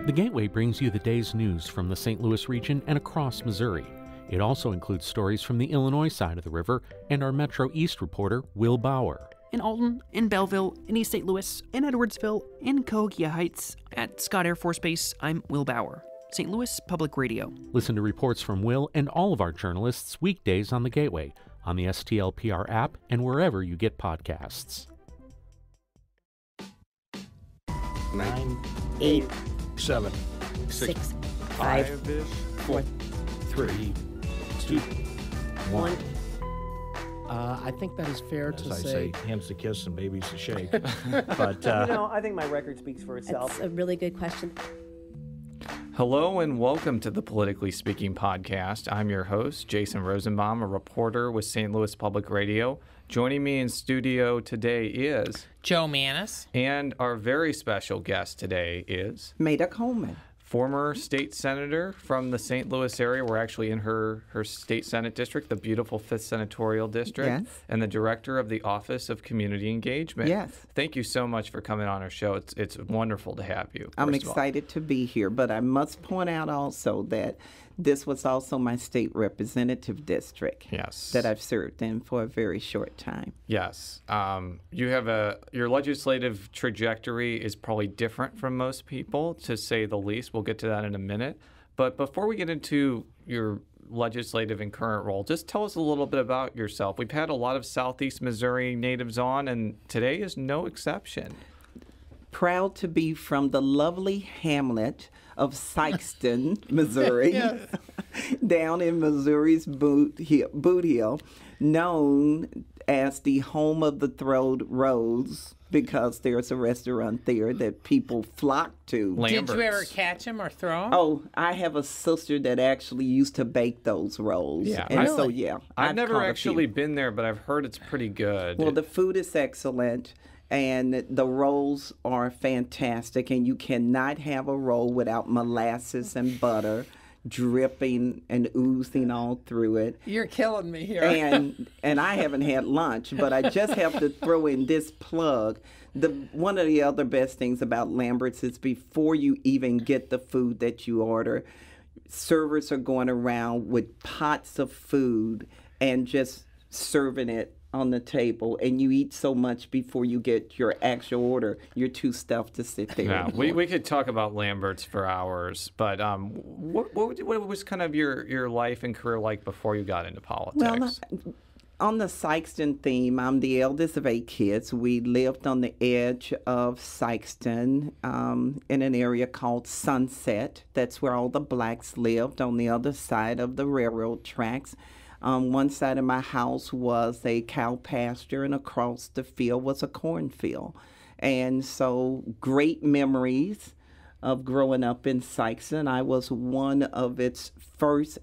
The Gateway brings you the day's news from the St. Louis region and across Missouri. It also includes stories from the Illinois side of the river and our Metro East reporter, Will Bauer. In Alton, in Belleville, in East St. Louis, in Edwardsville, in Cahokia Heights, at Scott Air Force Base, I'm Will Bauer. St. Louis Public Radio. Listen to reports from Will and all of our journalists weekdays on the Gateway, on the STLPR app, and wherever you get podcasts. 9, 8, 7, 6, 5, 4, 3, 2, 1. I think that is fair to As I say. say, hands to kiss and babies to shake. But I think my record speaks for itself. That's a really good question. Hello and welcome to the Politically Speaking podcast. I'm your host, Jason Rosenbaum, a reporter with St. Louis Public Radio. Joining me in studio today is Joe Mannies. And our very special guest today is Maida Coleman. Former state senator from the St. Louis area. We're actually in her state senate district, the beautiful 5th Senatorial District. Yes. And the director of the Office of Community Engagement. Yes. Thank you so much for coming on our show. It's wonderful to have you. I'm first of all. excited to be here, but I must point out also that this was also my state representative district. Yes. That I've served in for a very short time. Yes. You have your legislative trajectory is probably different from most people, to say the least. We'll get to that in a minute. But before we get into your legislative and current role, just tell us a little bit about yourself. We've had a lot of Southeast Missouri natives on, and today is no exception. Proud to be from the lovely hamlet of Sikeston, Missouri, down in Missouri's Boot Hill, known as the home of the throwed rose, because there's a restaurant there that people flock to. Lambert's. Did you ever catch him or throw him? Oh, I have a sister that actually used to bake those rolls. Yeah. And Really? so, yeah. I've never caught a actually few. been there, but I've heard it's pretty good. Well, the food is excellent, and the rolls are fantastic, and you cannot have a roll without molasses and butter dripping and oozing all through it. You're killing me here. And I haven't had lunch, but I just have to throw in this plug. One of the other best things about Lambert's is before you even get the food that you order, servers are going around with pots of food and just serving it on the table, and you eat so much before you get your actual order, you're too stuffed to sit there. Yeah, we could talk about Lambert's for hours, but what was kind of your life and career like before you got into politics? Well, on the Sikeston theme, I'm the eldest of 8 kids. We lived on the edge of Sikeston in an area called Sunset. That's where all the blacks lived, on the other side of the railroad tracks. One side of my house was a cow pasture, and across the field was a cornfield. And so great memories of growing up in Sikeston. I was one of its first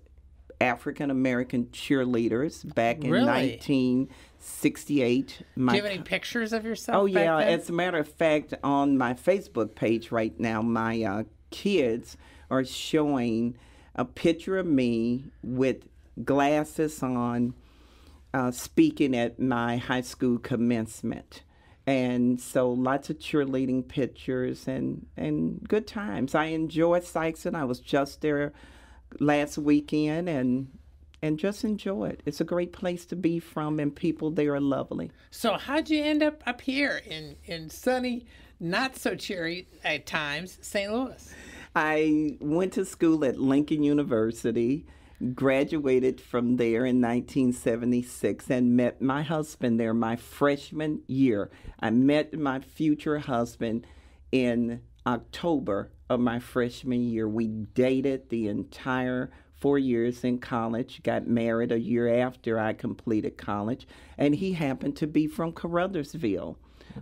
African-American cheerleaders back in Really? 1968. Do you have any pictures of yourself? Oh, back yeah. then? As a matter of fact, on my Facebook page right now, my kids are showing a picture of me with glasses on, speaking at my high school commencement. And so lots of cheerleading pictures and good times. I enjoy Sikeston. I was just there last weekend and just enjoy it. It's a great place to be from, and people there are lovely. So how'd you end up here in sunny, not so cheery at times, St. Louis? I went to school at Lincoln University, graduated from there in 1976, and met my husband there my freshman year. I met my future husband in October of my freshman year. We dated the entire 4 years in college, got married a year after I completed college, and he happened to be from Caruthersville,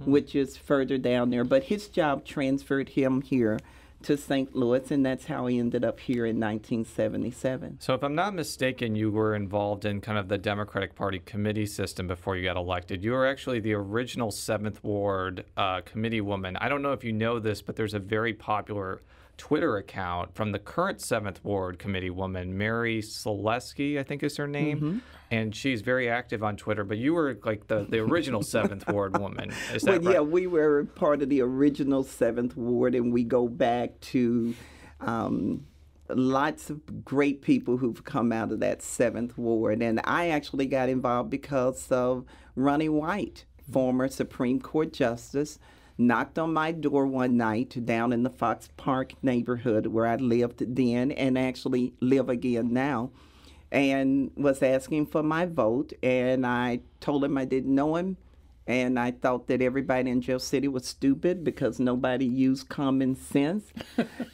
which is further down there, but his job transferred him here to St. Louis, and that's how he ended up here in 1977. So if I'm not mistaken, you were involved in kind of the Democratic Party committee system before you got elected. You were actually the original 7th Ward committee woman. I don't know if you know this, but there's a very popular Twitter account from the current 7th Ward committee woman, Mary Selesky, I think is her name. And she's very active on Twitter, but you were like the original 7th Ward woman. Is that right? Yeah, we were part of the original 7th Ward, and we go back to lots of great people who've come out of that 7th Ward. And I actually got involved because of Ronnie White, former Supreme Court Justice, knocked on my door one night down in the Fox Park neighborhood where I lived then and actually live again now, and was asking for my vote. And I told him I didn't know him, and I thought that everybody in Jeff City was stupid because nobody used common sense,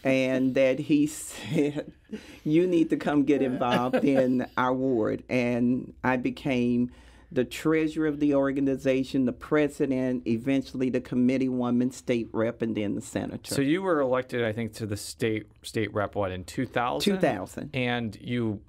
and that he said, you need to come get involved in our ward. And I became the treasurer of the organization, the president, eventually the committee woman, state rep, and then the senator. So you were elected, I think, to the state rep, what, in 2000? 2000. And you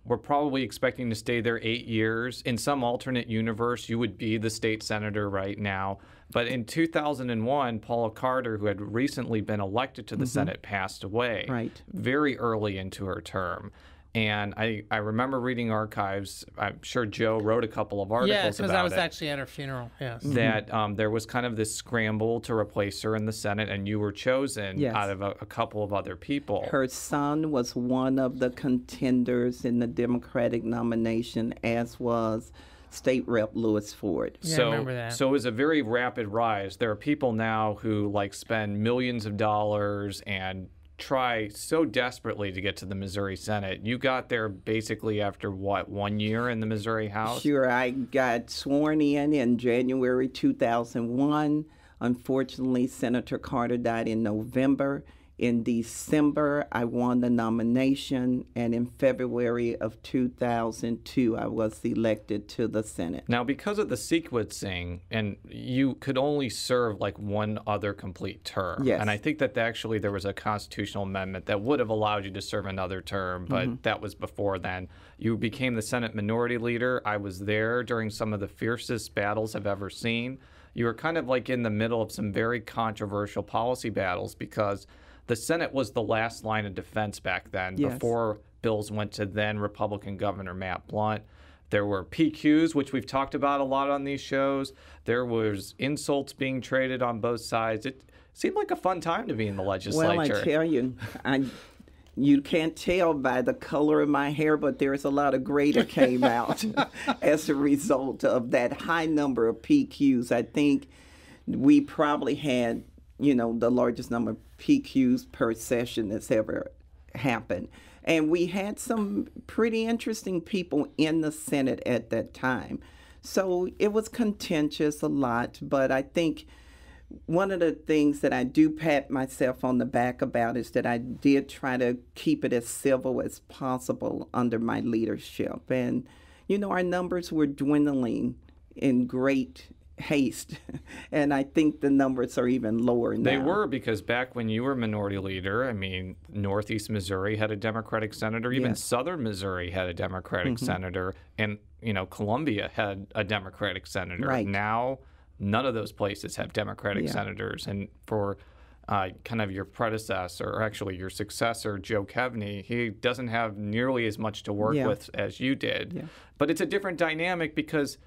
were probably expecting to stay there 8 years. In some alternate universe, you would be the state senator right now. But in 2001, Paula Carter, who had recently been elected to the Senate, passed away very early into her term. And I remember reading archives. I'm sure Joe wrote a couple of articles about it. Yeah, because I was actually at her funeral, yes. That there was kind of this scramble to replace her in the Senate, and you were chosen out of a couple of other people. Her son was one of the contenders in the Democratic nomination, as was State Rep Louis Ford. Yeah, I remember that. So it was a very rapid rise. There are people now who spend millions of dollars and try so desperately to get to the Missouri Senate. You got there basically after, what, 1 year in the Missouri House? Sure. I got sworn in January 2001. Unfortunately, Senator Carter died in November. In December, I won the nomination, and in February of 2002, I was elected to the Senate. Now, because of the sequencing, and you could only serve one other complete term. Yes. And I think that actually there was a constitutional amendment that would have allowed you to serve another term, but that was before then. You became the Senate Minority Leader. I was there during some of the fiercest battles I've ever seen. You were kind of in the middle of some very controversial policy battles because the Senate was the last line of defense back then before bills went to then Republican Governor Matt Blunt. There were PQs, which we've talked about a lot on these shows. There was insults being traded on both sides. It seemed like a fun time to be in the legislature. Well, I tell you, you can't tell by the color of my hair, but there's a lot of gray that came out as a result of that high number of PQs. I think we probably had the largest number of PQs per session that's ever happened. And we had some pretty interesting people in the Senate at that time. So it was contentious a lot, but I think one of the things that I do pat myself on the back about is that I did try to keep it as civil as possible under my leadership. And, our numbers were dwindling in great haste, and I think the numbers are even lower now. They were, because back when you were minority leader, Northeast Missouri had a Democratic senator, even Southern Missouri had a Democratic senator, and Columbia had a Democratic senator. Right. Now, none of those places have Democratic senators, and for kind of your predecessor, or actually your successor, Joe Kevney, he doesn't have nearly as much to work with as you did. Yeah. But it's a different dynamic because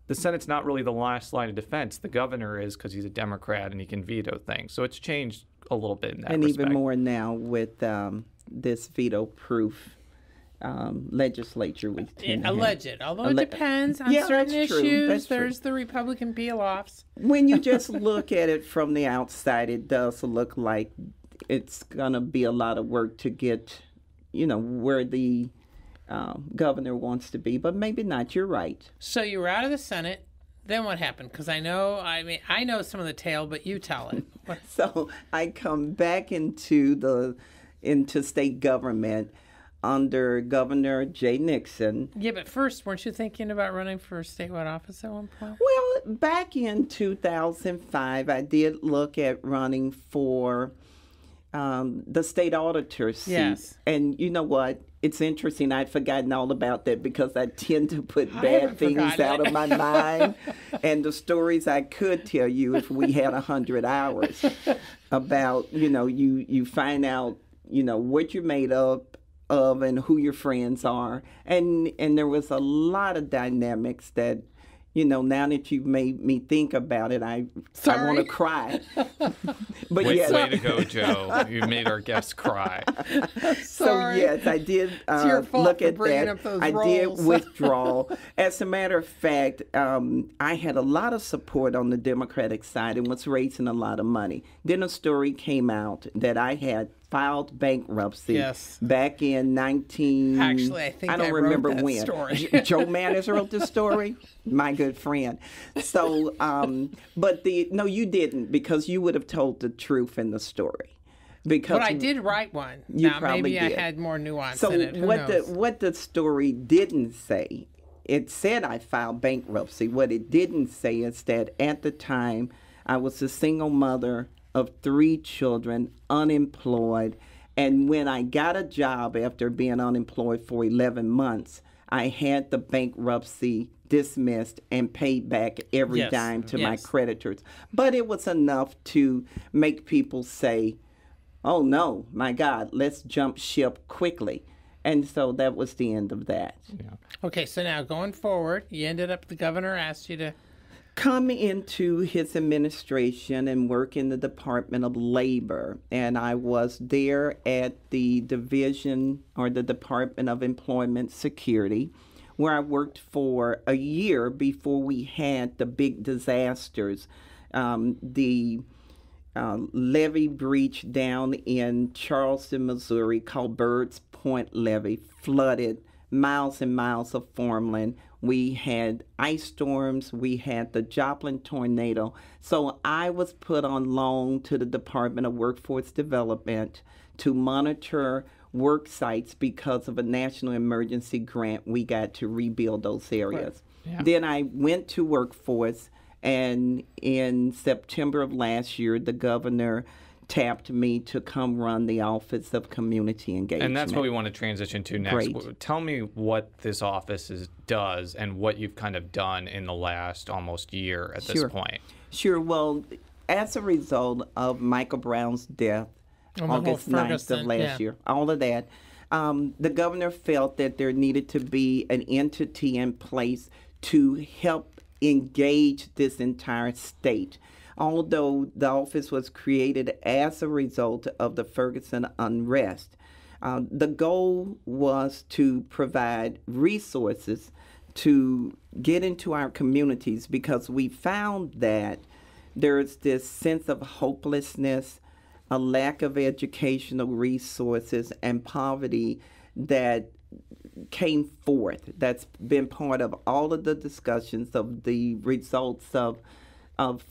the Senate's not really the last line of defense. The governor is, because he's a Democrat and he can veto things. So it's changed a little bit in that respect. Even more now with this veto-proof legislature. Alleged. Although it depends on certain issues. There's the Republican peel-offs. When you just look at it from the outside, it does look like it's going to be a lot of work to get, where the governor wants to be, but maybe not. You're right. So you were out of the Senate. Then what happened? Because I know some of the tale, but you tell it. So I come back into state government under Governor Jay Nixon. Yeah, but first, weren't you thinking about running for statewide office at one point? Well, back in 2005, I did look at running for the state auditor's seat. Yes. And you know what? It's interesting. I'd forgotten all about that because I tend to put I bad haven't things forgotten out it. of my mind. And the stories I could tell you if we had 100 hours about, you find out, what you're made up of and who your friends are. And there was a lot of dynamics that, now that you've made me think about it, I want to cry. But Way, yes. way to go, Joe. You made our guests cry. So yes, I did your fault look for at bringing that. up those I roles. did withdraw. As a matter of fact, I had a lot of support on the Democratic side and was raising a lot of money. Then a story came out that I had filed bankruptcy Yes. back in 19. Actually, I think I don't I wrote remember that when. story. Joe Mannies wrote the story. My good friend. So, no, you didn't, because you would have told the truth in the story. Because But I did write one. You Now, probably maybe did. I had more nuance So in it. Who what knows? what the story didn't say, it said I filed bankruptcy. What it didn't say is that at the time I was a single mother of 3 children, unemployed, and when I got a job after being unemployed for 11 months, I had the bankruptcy dismissed and paid back every Yes. dime to my Yes. creditors. But it was enough to make people say, oh no, my God, let's jump ship quickly. And so that was the end of that. Okay, so now going forward, you ended up, the governor asked you to. Come into his administration and work in the Department of Labor. And I was there at the division or the Department of Employment Security, where I worked for a year before we had the big disasters. The levee breach down in Charleston, Missouri, called Bird's Point Levee, flooded miles and miles of farmland. We had ice storms. We had the Joplin tornado. So I was put on loan to the Department of Workforce Development to monitor work sites because of a national emergency grant we got to rebuild those areas. Yeah. Then I went to Workforce, and in September of last year, the governor tapped me to come run the Office of Community Engagement. And that's what we want to transition to next. Great. Tell me what this office does and what you've kind of done in the last almost year at this point. Sure. Well, as a result of Michael Brown's death, August 9th of last year, all of that, the governor felt that there needed to be an entity in place to help engage this entire state. Although the office was created as a result of the Ferguson unrest, the goal was to provide resources to get into our communities, because we found that there's this sense of hopelessness, a lack of educational resources, and poverty that came forth. That's been part of all of the discussions of the results of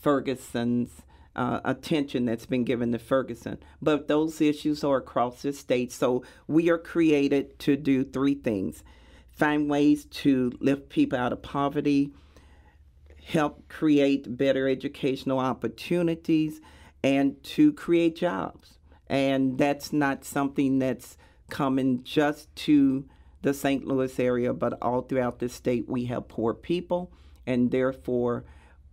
Ferguson's attention that's been given to Ferguson. But those issues are across the state. So we are created to do 3 things: find ways to lift people out of poverty, help create better educational opportunities, and to create jobs. And that's not something that's coming just to the St. Louis area, but all throughout the state we have poor people, and therefore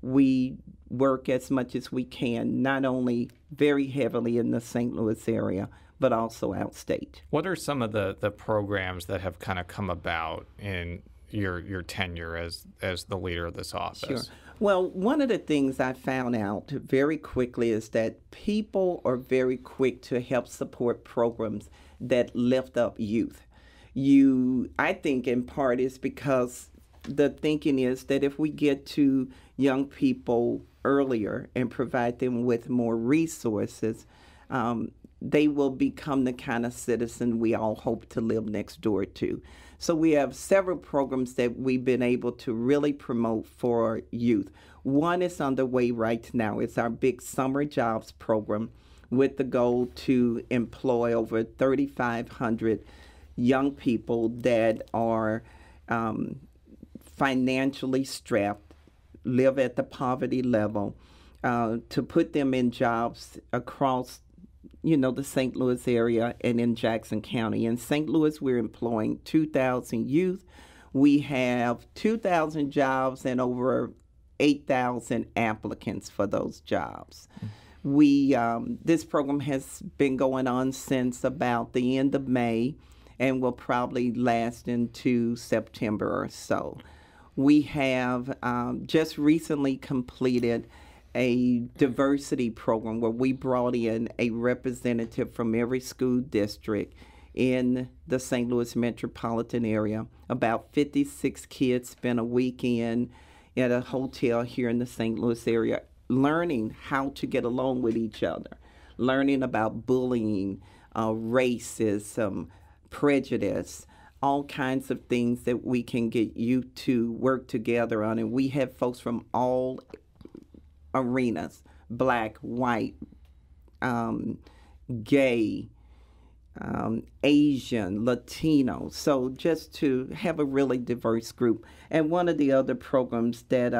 we work as much as we can, not only very heavily in the St. Louis area, but also outstate. What are some of the programs that have kind of come about in your tenure as the leader of this office? Sure. Well, one of the things I found out very quickly is that people are very quick to help support programs that lift up youth. I think in part is because the thinking is that if we get to young people earlier and provide them with more resources, they will become the kind of citizen we all hope to live next door to. So we have several programs that we've been able to really promote for youth. One is underway right now. It's our big summer jobs program, with the goal to employ over 3,500 young people that are financially strapped, live at the poverty level, to put them in jobs across the St. Louis area and in Jackson County. In St. Louis, we're employing 2,000 youth. We have 2,000 jobs and over 8,000 applicants for those jobs. This program has been going on since about the end of May and will probably last into September or so. We have just recently completed a diversity program where we brought in a representative from every school district in the St. Louis metropolitan area. About 56 kids spent a weekend at a hotel here in the St. Louis area learning how to get along with each other, learning about bullying, racism, prejudice, all kinds of things that we can get you to work together on. And we have folks from all arenas, black, white, gay, Asian, Latino. So just to have a really diverse group. And one of the other programs that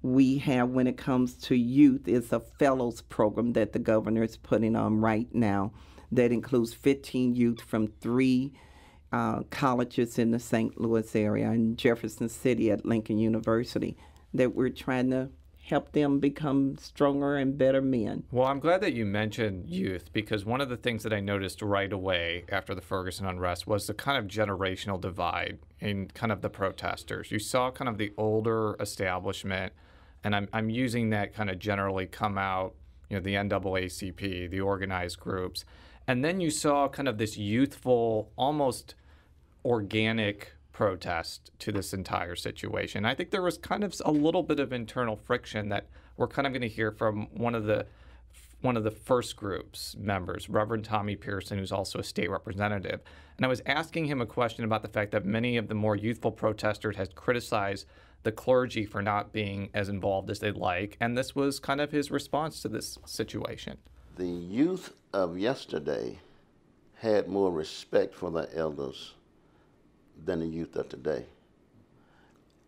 we have when it comes to youth is a fellows program that the governor is putting on right now that includes 15 youth from 3 colleges in the St. Louis area and Jefferson City at Lincoln University that we're trying to help them become stronger and better men. Well, I'm glad that you mentioned youth, because one of the things that I noticed right away after the Ferguson unrest was the kind of generational divide in kind of the protesters. You saw kind of the older establishment, and I'm using that kind of generally come out, the NAACP, the organized groups. And then you saw kind of this youthful, almost organic protest to this entire situation. I think there was kind of a little bit of internal friction that we're kind of going to hear from one of the first group's members, Reverend Tommy Pearson, who's also a state representative. And I was asking him a question about the fact that many of the more youthful protesters had criticized the clergy for not being as involved as they'd like, and this was kind of his response to this situation. The youth of yesterday had more respect for their elders than the youth of today.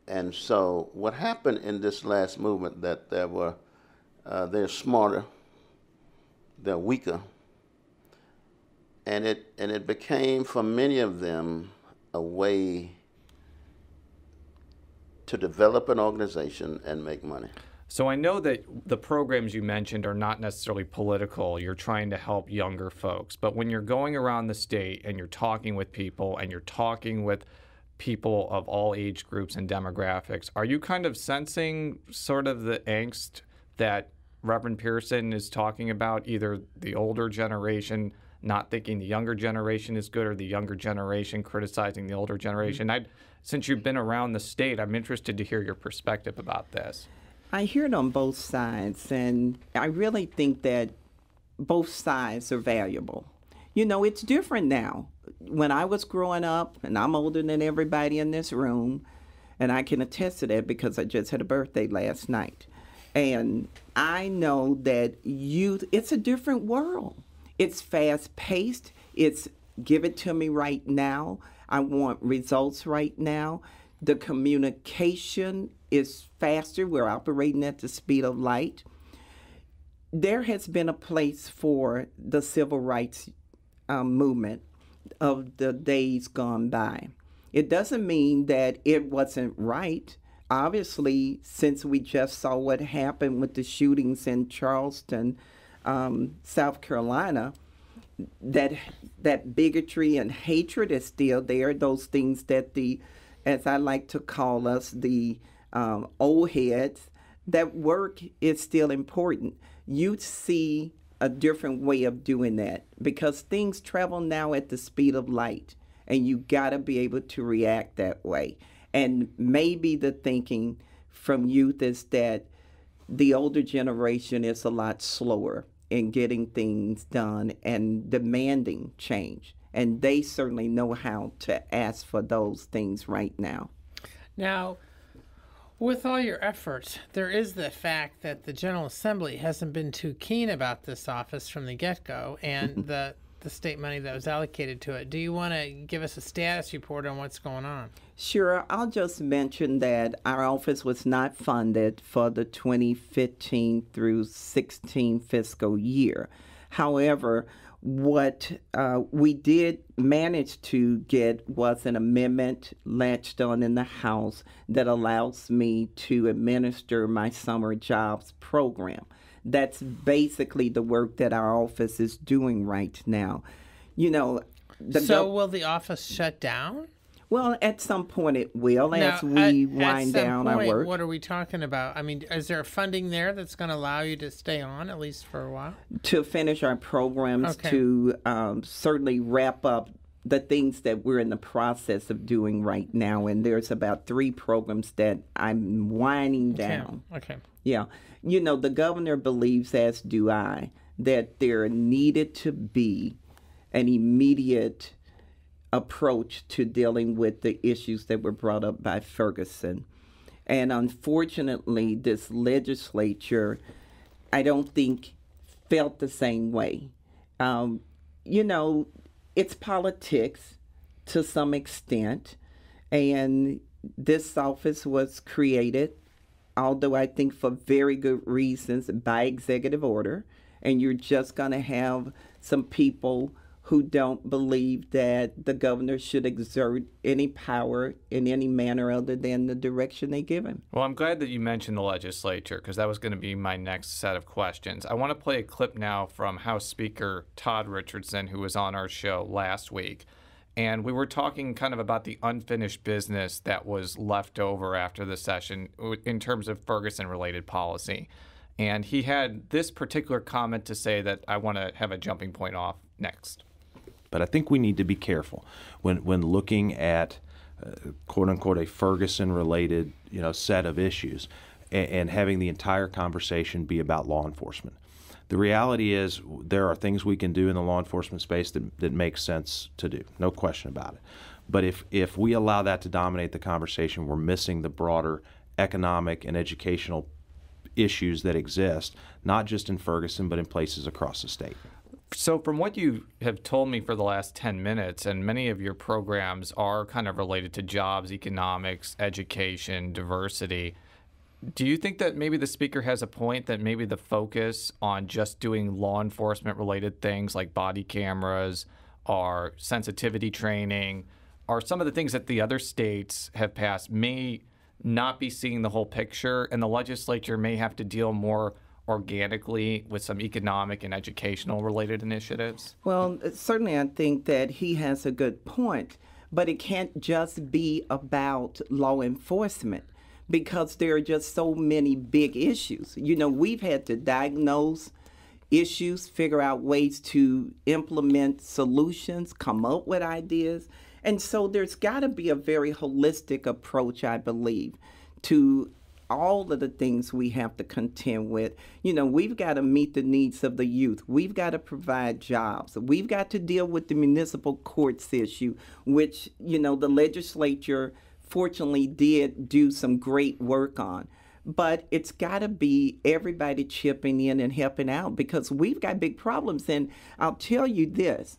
And so what happened in this last movement, that they're smarter, they're weaker, and it became for many of them a way to develop an organization and make money. So I know that the programs you mentioned are not necessarily political. You're trying to help younger folks. But when you're going around the state and you're talking with people and you're talking with people of all age groups and demographics, are you kind of sensing sort of the angst that Reverend Pearson is talking about, either the older generation not thinking the younger generation is good or the younger generation criticizing the older generation? Since you've been around the state, I'm interested to hear your perspective about this. I hear it on both sides, and I really think that both sides are valuable. It's different now. When I was growing up, and I'm older than everybody in this room, and I can attest to that because I just had a birthday last night. And I know that youth, it's a different world. It's fast-paced. It's give it to me right now. I want results right now. The communication is faster. We're operating at the speed of light. There has been a place for the civil rights movement of the days gone by. It doesn't mean that it wasn't right. Obviously, since we just saw what happened with the shootings in Charleston, South Carolina, that bigotry and hatred is still there. Those things that as I like to call us, the old heads, that work is still important. You see a different way of doing that because things travel now at the speed of light, and you got to be able to react that way. And maybe the thinking from youth is that the older generation is a lot slower in getting things done and demanding change. And they certainly know how to ask for those things right now. Now, with all your efforts, there is the fact that the General Assembly hasn't been too keen about this office from the get-go and the state money that was allocated to it. Do you want to give us a status report on what's going on? Sure. I'll just mention that our office was not funded for the 2015 through 16 fiscal year. However, what we did manage to get was an amendment latched on in the House that allows me to administer my summer jobs program. That's basically the work that our office is doing right now. You know, will the office shut down? Well, at some point it will, Now, as we wind down our work. What are we talking about? I mean, is there funding there that's going to allow you to stay on at least for a while? To finish our programs, Okay. to certainly wrap up the things that we're in the process of doing right now. And there's about 3 programs that I'm winding down. Okay. Yeah. You know, the governor believes, as do I, that there needed to be an immediate approach to dealing with the issues that were brought up by Ferguson. And unfortunately, this legislature, I don't think, felt the same way. You know, it's politics to some extent, and this office was created, although I think for very good reasons, by executive order, and you're just going to have some people who don't believe that the governor should exert any power in any manner other than the direction they give him. Well, I'm glad that you mentioned the legislature, because that was going to be my next set of questions. I want to play a clip now from House Speaker Todd Richardson, who was on our show last week. And we were talking kind of about the unfinished business that was left over after the session in terms of Ferguson-related policy. And he had this particular comment to say that I want to have a jumping point off next. But I think we need to be careful when looking at quote unquote a Ferguson-related set of issues and having the entire conversation be about law enforcement. The reality is there are things we can do in the law enforcement space that make sense to do, no question about it. But if we allow that to dominate the conversation, we're missing the broader economic and educational issues that exist, not just in Ferguson, but in places across the state. So from what you have told me for the last 10 minutes, and many of your programs are kind of related to jobs, economics, education, diversity, do you think that maybe the speaker has a point that maybe the focus on just doing law enforcement related things like body cameras or sensitivity training or some of the things that the other states have passed may not be seeing the whole picture, and the legislature may have to deal more organically with some economic and educational related initiatives? Well, certainly I think that he has a good point, but it can't just be about law enforcement because there are just so many big issues. You know, we've had to diagnose issues, figure out ways to implement solutions, come up with ideas. And so there's got to be a very holistic approach, I believe, to all of the things we have to contend with. You know, we've got to meet the needs of the youth. We've got to provide jobs. We've got to deal with the municipal courts issue, which, you know, the legislature fortunately did do some great work on. But it's got to be everybody chipping in and helping out because we've got big problems. And I'll tell you this,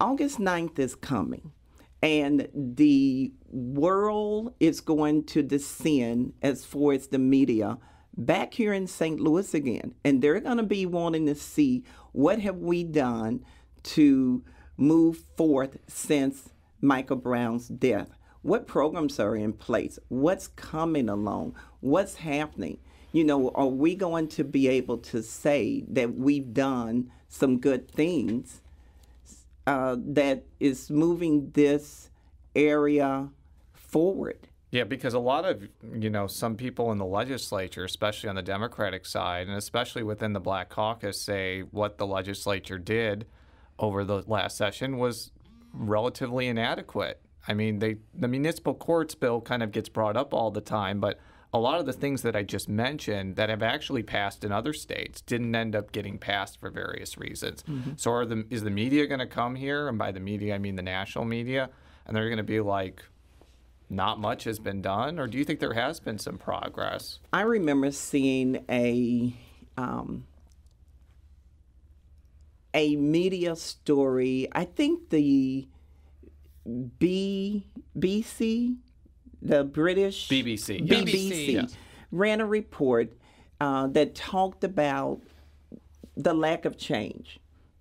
August 9th is coming. And the world is going to descend as far as the media back here in St. Louis again. And they're going to be wanting to see what have we done to move forth since Michael Brown's death. What programs are in place? What's coming along? What's happening? You know, are we going to be able to say that we've done some good things that is moving this area forward? Yeah, because a lot of, some people in the legislature, especially on the Democratic side, and especially within the Black Caucus, say what the legislature did over the last session was relatively inadequate. I mean, the municipal courts bill kind of gets brought up all the time, but a lot of the things that I just mentioned that have actually passed in other states didn't end up getting passed for various reasons. Mm-hmm. So is the media going to come here, and by the media I mean the national media, and they're going to be like, not much has been done? Or do you think there has been some progress? I remember seeing a media story, I think the BBC, the British BBC yes. ran a report that talked about the lack of change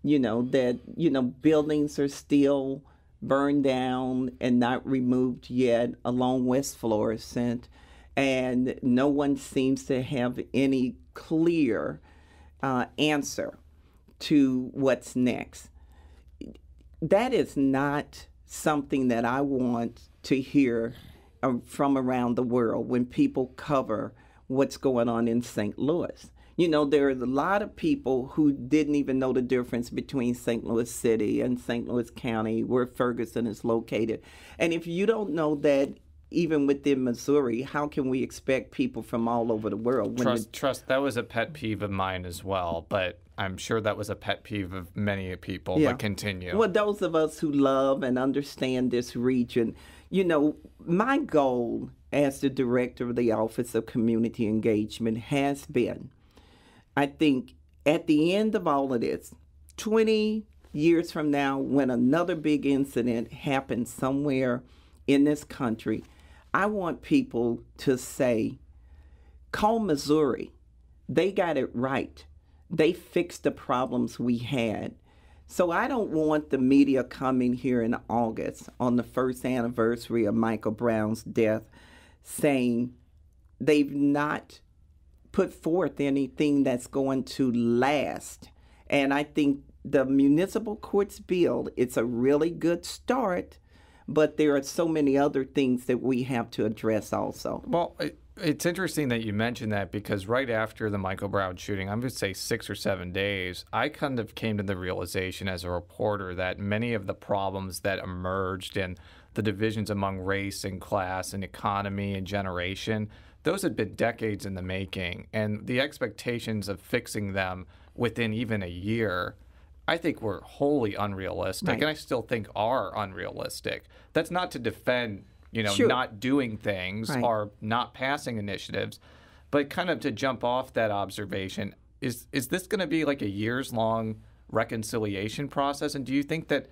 that buildings are still burned down and not removed yet along West Florissant, and no one seems to have any clear answer to what's next. That is not something that I want to hear from around the world when people cover what's going on in St. Louis. There are a lot of people who didn't even know the difference between St. Louis City and St. Louis County, where Ferguson is located. And if you don't know that, even within Missouri, how can we expect people from all over the world? Trust, that was a pet peeve of mine as well, but I'm sure that was a pet peeve of many people. Yeah. But continue. Well, those of us who love and understand this region, my goal as the director of the Office of Community Engagement has been, I think, at the end of all of this, 20 years from now, when another big incident happens somewhere in this country, I want people to say, call Missouri. They got it right. They fixed the problems we had. So I don't want the media coming here in August on the first anniversary of Michael Brown's death saying they've not put forth anything that's going to last. And I think the municipal courts bill, it's a really good start, but there are so many other things that we have to address also. Well, it's interesting that you mentioned that, because right after the Michael Brown shooting, I'm going to say 6 or 7 days, I kind of came to the realization as a reporter that many of the problems that emerged and the divisions among race and class and economy and generation, those had been decades in the making. And the expectations of fixing them within even a year, I think, were wholly unrealistic, right. And I still think are unrealistic. That's not to defend Sure. not doing things right. or not passing initiatives, but kind of to jump off that observation, is this going to be like a years-long reconciliation process? And do you think that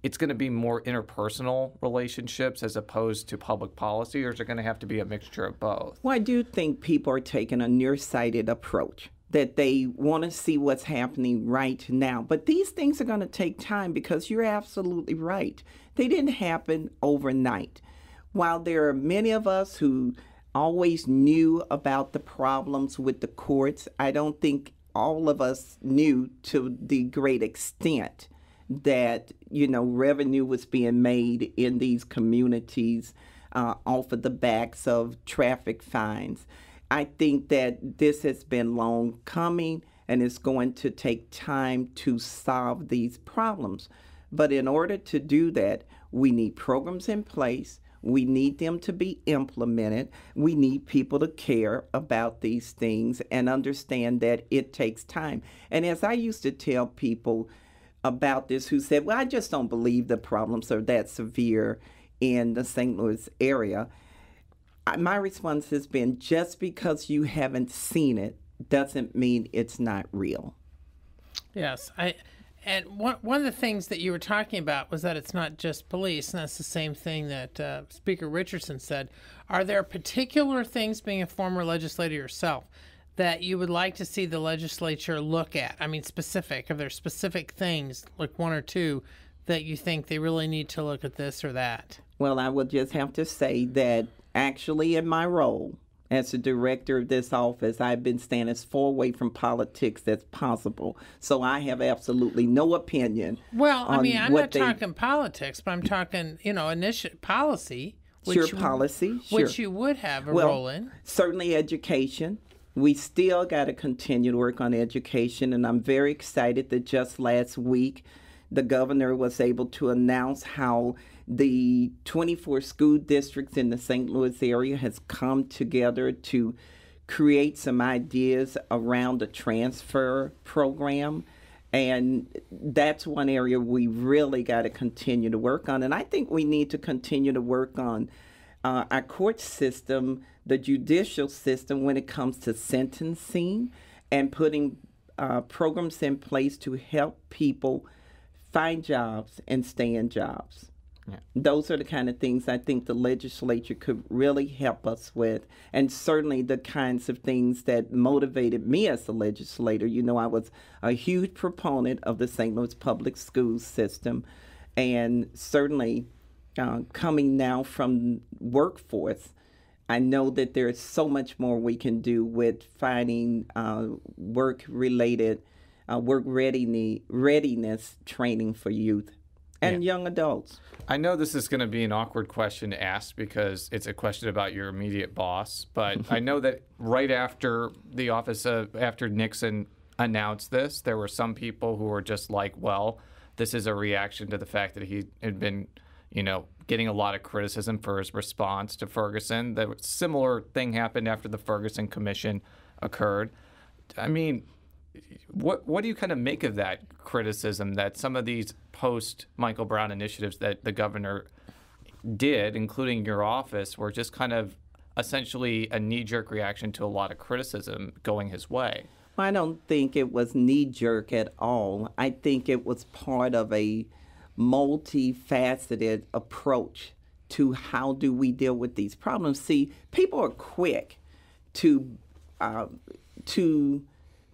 it's going to be more interpersonal relationships as opposed to public policy, or is it going to have to be a mixture of both? Well, I do think people are taking a nearsighted approach, that they want to see what's happening right now. But these things are going to take time, because you're absolutely right. They didn't happen overnight. While there are many of us who always knew about the problems with the courts, I don't think all of us knew to the great extent that, revenue was being made in these communities off of the backs of traffic fines. I think that this has been long coming, and it's going to take time to solve these problems. But in order to do that, we need programs in place. We need them to be implemented. We need people to care about these things and understand that it takes time. And as I used to tell people about this who said, well, I just don't believe the problems are that severe in the St. Louis area, my response has been, just because you haven't seen it doesn't mean it's not real. Yes, and one of the things that you were talking about was that it's not just police, and that's the same thing that Speaker Richardson said. Are there particular things, being a former legislator yourself, that you would like to see the legislature look at? I mean, are there specific things, like one or two, that you think they really need to look at this or that? Well, I would just have to say that actually in my role as the director of this office, I've been staying as far away from politics as possible. So I have absolutely no opinion. Well, I mean, I'm not talking talking politics, but I'm talking, policy. Policy, which you would have a role in. Certainly education. We still got to continue to work on education, and I'm very excited that just last week the governor was able to announce how the 24 school districts in the St. Louis area has come together to create some ideas around a transfer program. And that's one area we really got to continue to work on. And I think we need to continue to work on our court system, the judicial system, when it comes to sentencing and putting programs in place to help people find jobs and stay in jobs. Those are the kind of things I think the legislature could really help us with, and certainly the kinds of things that motivated me as a legislator. You know, I was a huge proponent of the St. Louis public school system, and certainly coming now from workforce, I know that there's so much more we can do with finding work-related, work readiness training for youth and young adults. I know this is going to be an awkward question to ask because it's a question about your immediate boss, but I know that right after after Nixon announced this, there were some people who were just like, well, this is a reaction to the fact that he had been, getting a lot of criticism for his response to Ferguson. The similar thing happened after the Ferguson Commission occurred. I mean, what do you kind of make of that criticism that some of these post-Michael Brown initiatives that the governor did, including your office, were just kind of essentially a knee-jerk reaction to a lot of criticism going his way? I don't think it was knee-jerk at all. I think it was part of a multifaceted approach to how do we deal with these problems. See, people are quick to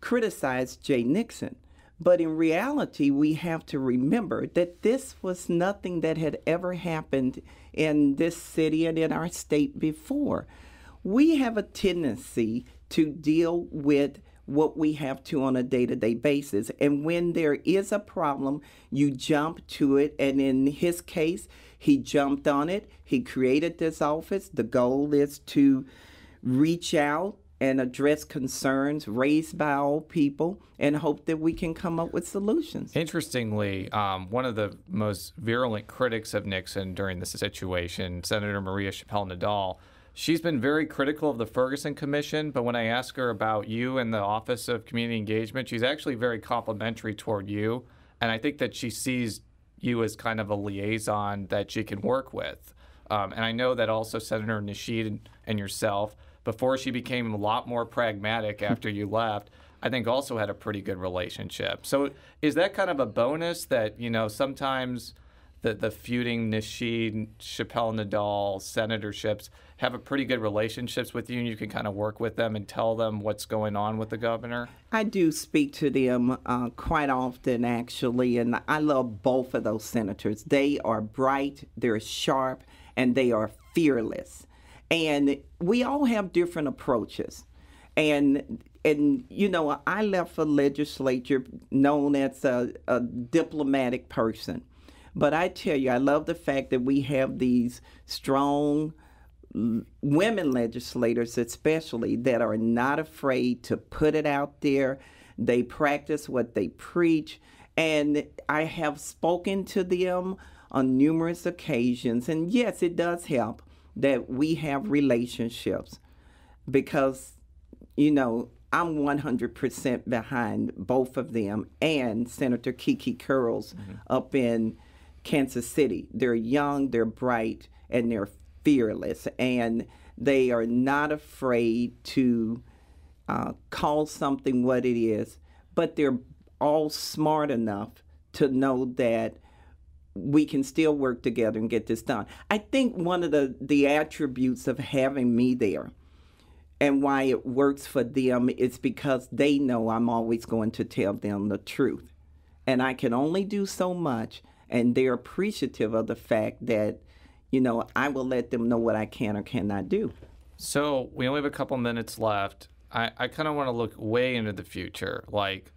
criticize Jay Nixon, but in reality, we have to remember that this was nothing that had ever happened in this city and in our state before. We have a tendency to deal with what we have to on a day-to-day basis. And when there is a problem, you jump to it. And in his case, he jumped on it. He created this office. The goal is to reach out and address concerns raised by all people and hope that we can come up with solutions. Interestingly, one of the most virulent critics of Nixon during this situation, Senator Maria Chappelle-Nadal, she's been very critical of the Ferguson Commission, but when I ask her about you and the Office of Community Engagement, she's actually very complimentary toward you, and I think that she sees you as kind of a liaison that she can work with. And I know that also Senator Nasheed and yourself, before she became a lot more pragmatic after you left, I think also had a pretty good relationship. So is that kind of a bonus that, sometimes the feuding Nasheed, Chappelle-Nadal senatorships have a pretty good relationships with you, and you can kind of work with them and tell them what's going on with the governor? I do speak to them quite often, actually, and I love both of those senators. They are bright, they're sharp, and they are fearless. And we all have different approaches. And I left a legislature known as a diplomatic person. But I tell you, I love the fact that we have these strong women legislators, especially, that are not afraid to put it out there. They practice what they preach. And I have spoken to them on numerous occasions. And yes, it does help that we have relationships because, I'm 100% behind both of them and Senator Kiki Curls up in Kansas City. They're young, they're bright, and they're fearless, and they are not afraid to call something what it is, but they're all smart enough to know that we can still work together and get this done. I think one of the attributes of having me there and why it works for them is because they know I'm always going to tell them the truth. And I can only do so much, and they're appreciative of the fact that, I will let them know what I can or cannot do. So we only have a couple minutes left. I kind of want to look way into the future. Like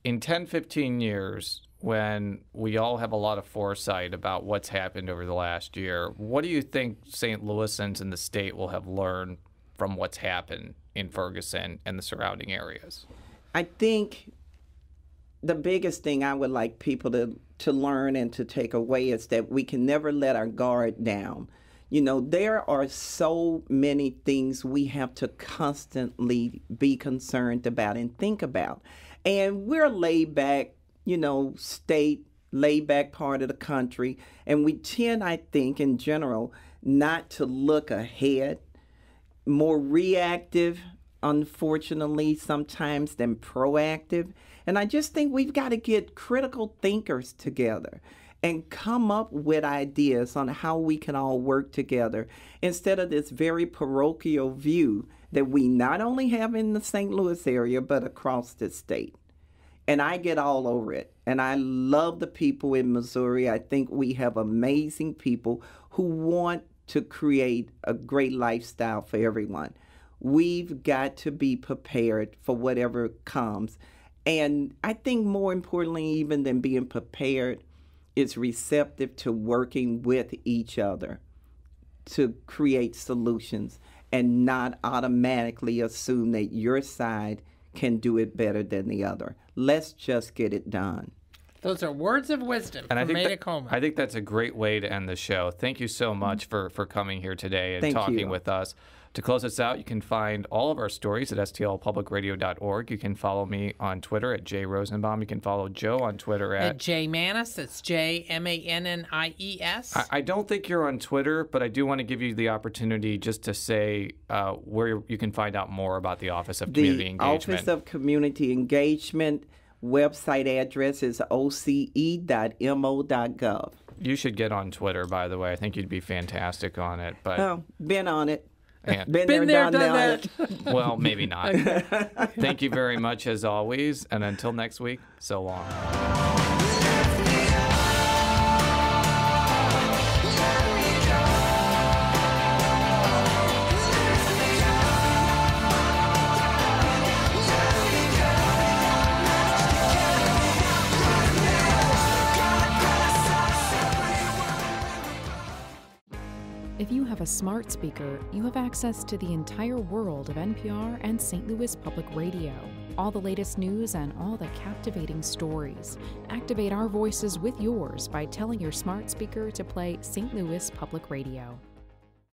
in 10, 15 years, when we all have a lot of foresight about what's happened over the last year, what do you think St. Louisans in the state will have learned from what's happened in Ferguson and the surrounding areas? I think the biggest thing I would like people to learn and to take away is that we can never let our guard down. There are so many things we have to constantly be concerned about and think about. And we're laid back, state, laid back part of the country. And we tend, I think, in general, not to look ahead, more reactive, unfortunately, sometimes than proactive. And I just think we've got to get critical thinkers together and come up with ideas on how we can all work together instead of this very parochial view that we not only have in the St. Louis area, but across the state. And I get all over it. And I love the people in Missouri. I think we have amazing people who want to create a great lifestyle for everyone. We've got to be prepared for whatever comes. And I think more importantly, even than being prepared, is receptive to working with each other to create solutions and not automatically assume that your side can do it better than the other. Let's just get it done. Those are words of wisdom from Maida Coleman. I think that's a great way to end the show. Thank you so much for coming here today and talking with us. To close us out, you can find all of our stories at stlpublicradio.org. You can follow me on Twitter at @JRosenbaum. You can follow Joe on Twitter at @JMannies. That's JMannies. I don't think you're on Twitter, but I do want to give you the opportunity just to say where you can find out more about the Office of Community Engagement. The Office of Community Engagement website address is oce.mo.gov. You should get on Twitter, by the way. I think you'd be fantastic on it. But been on it. And been there, done that. Well, maybe not. Thank you very much, as always. And until next week, so long. If you have a smart speaker, you have access to the entire world of NPR and St. Louis Public Radio. All the latest news and all the captivating stories. Activate our voices with yours by telling your smart speaker to play St. Louis Public Radio.